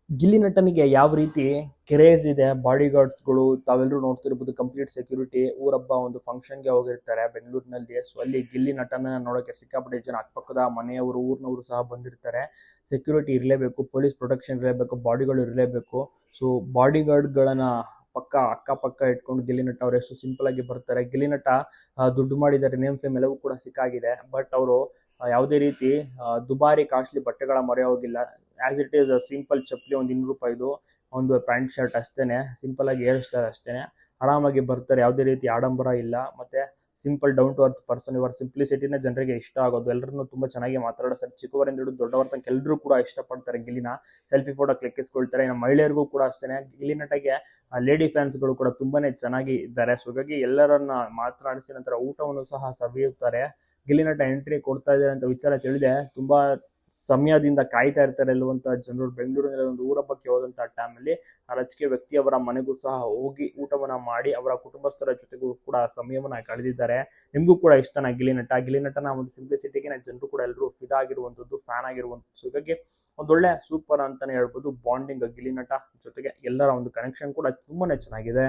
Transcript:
ಗಿಲ್ಲಿ ನಟನಿಗೆ ಯಾವ ರೀತಿ ಕ್ರೇಜ್ ಇದೆ, ಬಾಡಿ ಗಾರ್ಡ್ಸ್ಗಳು ತಾವೆಲ್ಲರೂ ನೋಡ್ತಿರ್ಬೋದು. ಕಂಪ್ಲೀಟ್ ಸೆಕ್ಯೂರಿಟಿ, ಊರಬ್ಬ ಒಂದು ಫಂಕ್ಷನ್ಗೆ ಹೋಗಿರ್ತಾರೆ ಬೆಂಗಳೂರಿನಲ್ಲಿ. ಸೊ ಅಲ್ಲಿ ಗಿಲ್ಲಿ ನಟನ ನೋಡೋಕೆ ಸಿಕ್ಕಾಪಟ್ಟೆ ಜನ, ಅಕ್ಕಪಕ್ಕದ ಮನೆಯವರು, ಊರಿನವರು ಸಹ ಬಂದಿರ್ತಾರೆ. ಸೆಕ್ಯೂರಿಟಿ ಇರಲೇಬೇಕು, ಪೊಲೀಸ್ ಪ್ರೊಟೆಕ್ಷನ್ ಇರಲೇಬೇಕು, ಬಾಡಿಗಳು ಇರಲೇಬೇಕು. ಸೊ ಬಾಡಿ ಗಾರ್ಡ್ಗಳನ್ನ ಪಕ್ಕ ಅಕ್ಕಪಕ್ಕ ಇಟ್ಕೊಂಡು ಗಿಲ್ಲಿ ನಟ ಅವ್ರು ಎಷ್ಟು ಸಿಂಪಲ್ ಆಗಿ ಬರ್ತಾರೆ. ಗಿಲ್ಲಿ ನಟ ದುಡ್ಡು ಮಾಡಿದ್ದಾರೆ, ನೇಮ್ ಫೇಮ್ ಎಲ್ಲವೂ ಕೂಡ ಸಿಕ್ಕಾಗಿದೆ. ಬಟ್ ಅವರು ಯಾವುದೇ ರೀತಿ ದುಬಾರಿ ಕಾಸ್ಟ್ಲಿ ಬಟ್ಟೆಗಳ ಮೊರೆ ಹೋಗಿಲ್ಲ. ಆಸ್ ಇಟ್ ಈಸ್ ಸಿಂಪಲ್ ಚಪ್ಪಲಿ ಒಂದು 200 ರೂಪಾಯಿದು, ಒಂದು ಪ್ಯಾಂಟ್ ಶರ್ಟ್ ಅಷ್ಟೇನೆ, ಸಿಂಪಲ್ ಆಗಿ ಹೇರ್ ಸ್ಟೈಲ್ ಅಷ್ಟೇನೆ, ಆರಾಮಾಗಿ ಬರ್ತಾರೆ. ಯಾವುದೇ ರೀತಿ ಆಡಂಬರ ಇಲ್ಲ. ಮತ್ತೆ simple down to earth person. ಇವರ ಸಿಂಪ್ಲಿಸಿಟಿನ ಜನರಿಗೆ ಇಷ್ಟ ಆಗೋದು. ಎಲ್ಲರನ್ನು ತುಂಬಾ ಚೆನ್ನಾಗಿ ಮಾತಾಡೋ ಚಿಕ್ಕವರಿಂದ ಹಿಡಿದು ದೊಡ್ಡವರ ತನಕ ಎಲ್ಲರೂ ಕೂಡ ಇಷ್ಟಪಡ್ತಾರೆ ಗಿಲ್ಲಿನ. Selfie photo ಕ್ಲಿಕ್ಕಿಸ್ಕೊಳ್ತಾರೆ. ಇನ್ನು ಮಹಿಳೆಯರಿಗೂ ಕೂಡ ಅಷ್ಟೇನೆ. ಗಿಲ್ಲಿ ನಟಗೆ ಲೇಡಿ ಫ್ಯಾನ್ಸ್ಗಳು ಕೂಡ ತುಂಬಾನೇ ಚೆನ್ನಾಗಿ ಇದ್ದಾರೆ. ಸೊ ಹಾಗಾಗಿ ಎಲ್ಲರನ್ನ ಮಾತನಾಡಿಸಿ ನಂತರ ಊಟವನ್ನು ಸಹ ಸವಿಯುತ್ತಾರೆ. ಗಿಲ್ಲಿ ನಟ ಎಂಟ್ರಿ ಕೊಡ್ತಾ ಇದ್ದಾರೆ ಅಂತ ವಿಚಾರ ತಿಳಿದೆ ತುಂಬಾ ಸಮಯದಿಂದ ಕಾಯ್ತಾ ಇರ್ತಾರೆ ಎಲ್ಲುವಂತ ಜನರು. ಬೆಂಗಳೂರಿನಲ್ಲಿ ಒಂದು ಊರಬ್ಬಕ್ಕೆ ಹೋದಂತಹ ಟೈಮಲ್ಲಿ ಆ ರಾಜಕೀಯ ವ್ಯಕ್ತಿಯವರ ಮನೆಗೂ ಸಹ ಹೋಗಿ ಊಟವನ್ನ ಮಾಡಿ ಅವರ ಕುಟುಂಬಸ್ಥರ ಜೊತೆಗೂ ಕೂಡ ಸಮಯವನ್ನ ಕಳೆದಿದ್ದಾರೆ. ನಿಮಗೂ ಕೂಡ ಇಷ್ಟನ ಗಿಲ್ಲಿ ನಟ? ಗಿಲ್ಲಿ ನಟನ ಒಂದು ಸಿಂಪ್ಲಿಸಿಟಿಗೆ ಜನರು ಕೂಡ ಎಲ್ಲರೂ ಫಿದಾ ಆಗಿರುವಂತದ್ದು, ಫ್ಯಾನ್ ಆಗಿರುವಂತದ್ದು. ಹೀಗಾಗಿ ಒಂದೊಳ್ಳೆ ಸೂಪರ್ ಅಂತಾನೆ ಹೇಳ್ಬೋದು ಬಾಂಡಿಂಗ್ ಗಿಲ್ಲಿ ನಟ ಜೊತೆಗೆ. ಎಲ್ಲರ ಒಂದು ಕನೆಕ್ಷನ್ ಕೂಡ ತುಂಬಾನೇ ಚೆನ್ನಾಗಿದೆ.